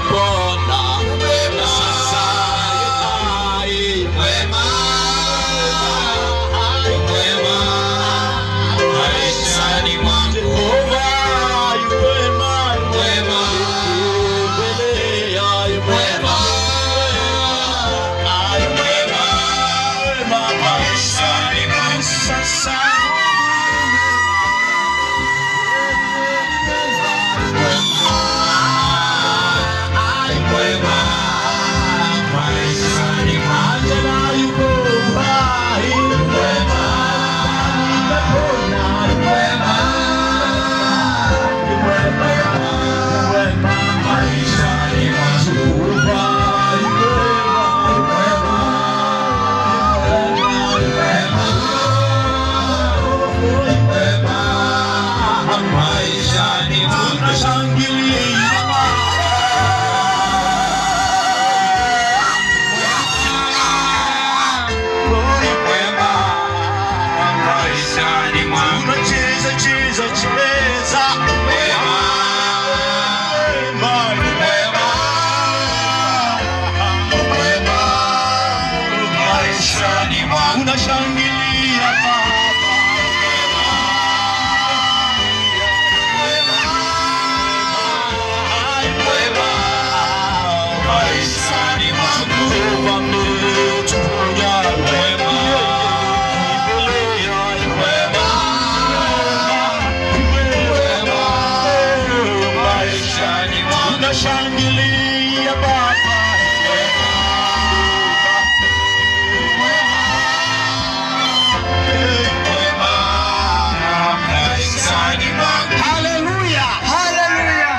nimepona. Sasa yu mwema, yu mwema maishani mwangu. Jehova yu mwema, yu mwema mbele ya yu mwema, yu mwema maishani mwangu. Sasa unashangilia maishani mwangu. Wametuponya wema, wema maishani mwangu. Unashangilia